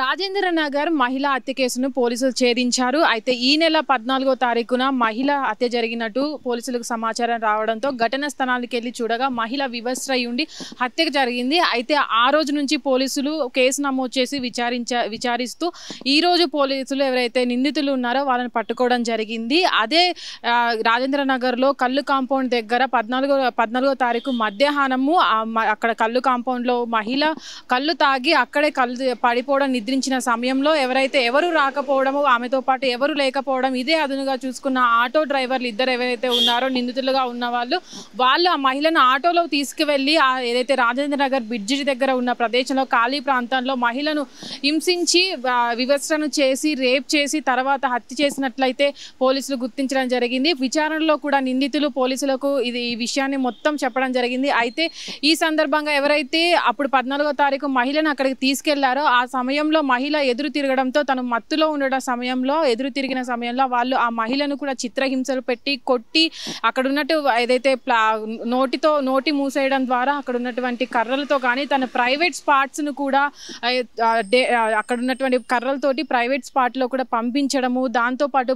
రాజేంద్ర నగర్ మహిళా హత్య కేసును పోలీసులు ఛేదించారు. అయితే ఈ నెల 14వ తారీఖున మహిళా హత్య జరిగినట్టు పోలీసులకు సమాచారం రావడంతో ఘటనా స్థలానికి వెళ్లి చూడగా మహిళ వివస్త్రై ఉండి హత్య జరిగింది. అయితే ఆ రోజు నుంచి పోలీసులు కేసు నమోదు చేసి విచారిస్తూ ఈ రోజు పోలీసులు ఎవరైతే నిందితులు ఉన్నారో వాళ్ళని పట్టుకోవడం జరిగింది. అదే రాజేంద్ర నగర్లో కల్లు కాంపౌండ్ దగ్గర 14వ తారీఖు మధ్యాహ్నము అక్కడ కల్లు కాంపౌండ్లో మహిళ కళ్ళు తాగి అక్కడే కళ్ళు పడిపోవడం నిద్రించిన సమయంలో ఎవరు రాకపోవడము ఆమెతో పాటు ఎవరు లేకపోవడం ఇదే అదునుగా చూసుకున్న ఆటో డ్రైవర్లు ఇద్దరు ఎవరైతే ఉన్నారో నిందితులుగా ఉన్న వాళ్ళు ఆ మహిళను ఆటోలో తీసుకువెళ్ళి ఏదైతే రాజేంద్ర నగర్ బ్రిడ్జి దగ్గర ఉన్న ప్రదేశంలో ఖాళీ ప్రాంతంలో మహిళను హింసించి వివస్త్రను చేసి రేప్ చేసి తర్వాత హత్య చేసినట్లయితే పోలీసులు గుర్తించడం జరిగింది. విచారణలో కూడా నిందితులు పోలీసులకు ఈ విషయాన్ని మొత్తం చెప్పడం జరిగింది. అయితే ఈ సందర్భంగా ఎవరైతే అప్పుడు 14వ తారీఖు మహిళను అక్కడికి తీసుకెళ్లారో ఆ సమయంలో మహిళ ఎదురు తిరగడంతో తను మత్తులో ఉండడం సమయంలో ఎదురు తిరిగిన సమయంలో వాళ్ళు ఆ మహిళను కూడా చిత్రహింసలు పెట్టి కొట్టి అక్కడ ఉన్నట్టు ఏదైతే నోటి మూసేయడం ద్వారా అక్కడ ఉన్నటువంటి కర్రలతో కానీ తన ప్రైవేట్ స్పాట్స్ను కూడా అక్కడ ఉన్నటువంటి కర్రలతోటి ప్రైవేట్ స్పాట్లో కూడా పంపించడము, దాంతోపాటు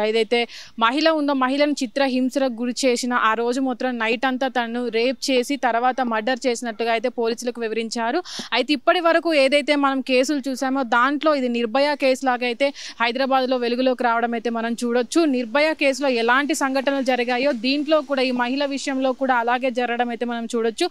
ఏదైతే మహిళ ఉందో మహిళను చిత్రహింసలకు గురి చేసిన ఆ రోజు మాత్రం నైట్ అంతా తను రేప్ చేసి తర్వాత మర్డర్ చేసినట్టుగా అయితే పోలీసులకు వివరించారు. అయితే ఇప్పటి వరకు ఏదైతే మనం కేసులు చూసామో దాంట్లో ఇది నిర్భయ కేసు లాగా అయితే హైదరాబాద్లో వెలుగులోకి రావడం అయితే మనం చూడొచ్చు. నిర్భయ కేసులో ఎలాంటి సంఘటనలు జరిగాయో దీంట్లో కూడా ఈ మహిళ విషయంలో కూడా అలాగే జరగడం అయితే మనం చూడొచ్చు.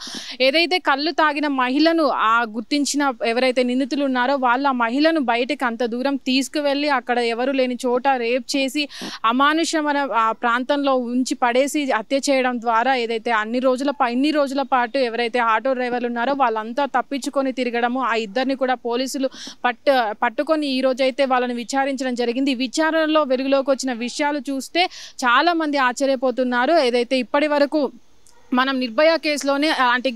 ఏదైతే కళ్ళు తాగిన మహిళను గుర్తించిన ఎవరైతే నిందితులు ఉన్నారో వాళ్ళ మహిళను బయటకు అంత దూరం తీసుకువెళ్ళి అక్కడ ఎవరు లేని చోట రేప్ చేసి అమానుషమైన ప్రాంతంలో ఉంచి పడేసి హత్య చేయడం ద్వారా ఏదైతే ఇన్ని రోజుల పాటు ఎవరైతే ఆటో డ్రైవర్లు ఉన్నారో వాళ్ళంతా తప్పించుకొని తిరగడము ఆ ఇద్దరిని కూడా పోలీసులు పట్టుకొని ఈ రోజైతే వాళ్ళని విచారించడం జరిగింది. విచారణలో వెలుగులోకి వచ్చిన విషయాలు చూస్తే చాలా మంది ఆశ్చర్యపోతున్నారు. ఏదైతే ఇప్పటి వరకు మనం నిర్భయ కేసులోనే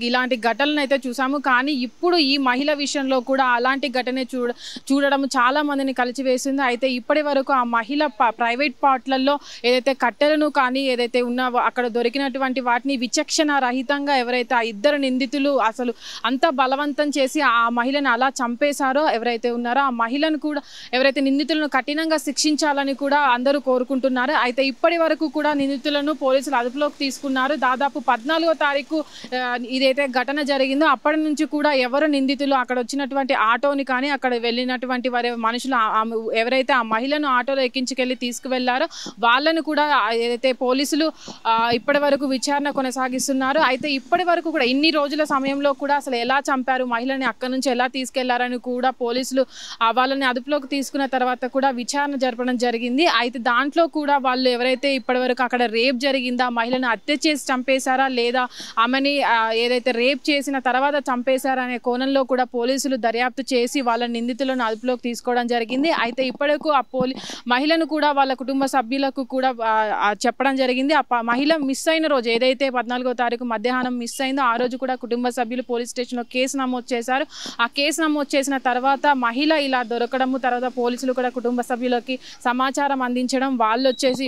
ఇలాంటి ఘటనలు అయితే చూసాము, కానీ ఇప్పుడు ఈ మహిళ విషయంలో కూడా అలాంటి ఘటనే చూడడం చాలా మందిని కలిచివేసింది. అయితే ఇప్పటి వరకు ఆ మహిళ ప్రైవేట్ పార్ట్లలో ఏదైతే కట్టెలను కానీ ఏదైతే ఉన్న అక్కడ దొరికినటువంటి వాటిని విచక్షణ రహితంగా ఎవరైతే ఆ ఇద్దరు నిందితులు అసలు అంతా బలవంతం చేసి ఆ మహిళను అలా చంపేశారో ఎవరైతే ఉన్నారో ఆ మహిళను కూడా ఎవరైతే నిందితులను కఠినంగా శిక్షించాలని కూడా అందరూ కోరుకుంటున్నారు. అయితే ఇప్పటి వరకు కూడా నిందితులను పోలీసులు అదుపులోకి తీసుకున్నారు. దాదాపు 14వ తారీఖు ఇదైతే ఘటన జరిగిందో అప్పటి నుంచి కూడా ఎవరు నిందితులు అక్కడ వచ్చినటువంటి ఆటోని కానీ అక్కడ వెళ్ళినటువంటి వారి మనుషులు ఎవరైతే ఆ మహిళను ఆటోలో ఎక్కించుకెళ్ళి తీసుకువెళ్లారో వాళ్ళను కూడా ఏదైతే పోలీసులు ఇప్పటి వరకు విచారణ కొనసాగిస్తున్నారు. అయితే ఇప్పటి వరకు కూడా ఇన్ని రోజుల సమయంలో కూడా అసలు ఎలా చంపారు మహిళని అక్కడి నుంచి ఎలా తీసుకెళ్లారని కూడా పోలీసులు వాళ్ళని అదుపులోకి తీసుకున్న తర్వాత కూడా విచారణ జరపడం జరిగింది. అయితే దాంట్లో కూడా వాళ్ళు ఎవరైతే ఇప్పటి వరకు అక్కడ రేప్ జరిగిందా మహిళను హత్య చేసి చంపేశారా లేదా ఆమెని ఏదైతే రేప్ చేసిన తర్వాత చంపేశారనే కోణంలో కూడా పోలీసులు దర్యాప్తు చేసి వాళ్ళ నిందితులను అదుపులోకి తీసుకోవడం జరిగింది. అయితే ఇప్పటికు ఆ మహిళను కూడా వాళ్ళ కుటుంబ సభ్యులకు కూడా చెప్పడం జరిగింది. ఆ మహిళ మిస్ అయిన రోజు ఏదైతే 14వ తారీఖు మధ్యాహ్నం మిస్ అయిందో ఆ రోజు కూడా కుటుంబ సభ్యులు పోలీస్ స్టేషన్లో కేసు నమోదు చేశారు. ఆ కేసు నమోదు చేసిన తర్వాత మహిళ ఇలా దొరకడము తర్వాత పోలీసులు కూడా కుటుంబ సభ్యులకి సమాచారం అందించడం వాళ్ళు వచ్చేసి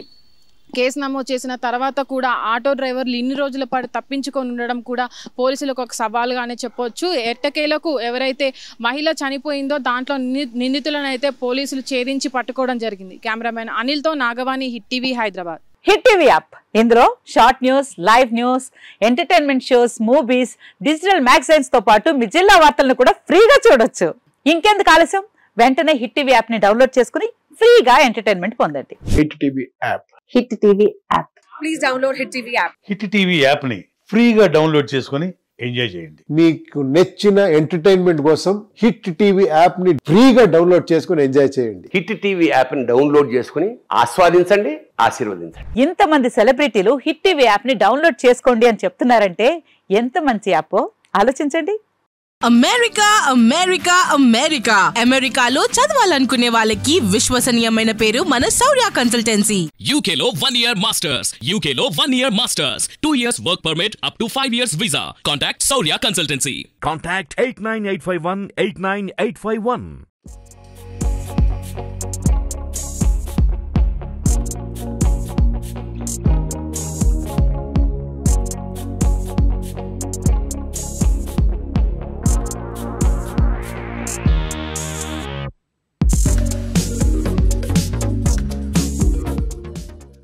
కేసు నమోదు చేసిన తర్వాత కూడా ఆటో డ్రైవర్లు ఇన్ని రోజుల పాటు తప్పించుకొని ఉండడం కూడా పోలీసులకు ఒక సవాల్గానే చెప్పొచ్చు. ఎట్టకేలకు ఎవరైతే మహిళ చనిపోయిందో దాంట్లో నిందితులను అయితే పోలీసులు ఛేదించి పట్టుకోవడం జరిగింది. కెమెరామెన్ అనిల్తో Nagavani, hit TV, Hyderabad. Hit TV app ఇందులో short news, live news, entertainment shows, movies, digital magazines తో పాటు మీ జిల్లా వార్తలను కూడా ఫ్రీగా చూడొచ్చు. ఇంకెందుకు ఆలస్యం, వెంటనే హిట్ టీవీ యాప్ ని డౌన్లోడ్ చేసుకుని ఫ్రీగా ఎంటర్టైన్మెంట్ పొందండి. Hit TV app. Hit TV app. Please download hit TV app. Hit TV app ని ఫ్రీగా డౌన్లోడ్ చేసుకుని ఎంజాయ్ చేయండి. మీకు నచ్చిన ఎంటర్టైన్మెంట్ కోసం హిట్ టీవీ యాప్ ని ఫ్రీగా డౌన్లోడ్ చేసుకుని ఎంజాయ్ చేయండి. హిట్ టీవీ యాప్ ని డౌన్లోడ్ చేసుకుని ఆస్వాదించండి, ఆశీర్వదించండి. ఇంతమంది సెలబ్రిటీలు హిట్ టీవీ యాప్ ని డౌన్లోడ్ చేసుకోండి అని చెప్తున్నారంటే ఎంత మంచి యాప్ ఆలోచించండి. అమెరికా అమెరికా అమెరికా అమెరికాలో చదవాలనుకునే వాళ్ళకి విశ్వసనీయమైన పేరు మన శౌర్య కన్సల్టెన్సీ. UK లో 1 year masters, UK లో 1 year masters, 2 years work permit up to 5 years visa. Contact Shaurya Consultancy. Contact 89851 89851.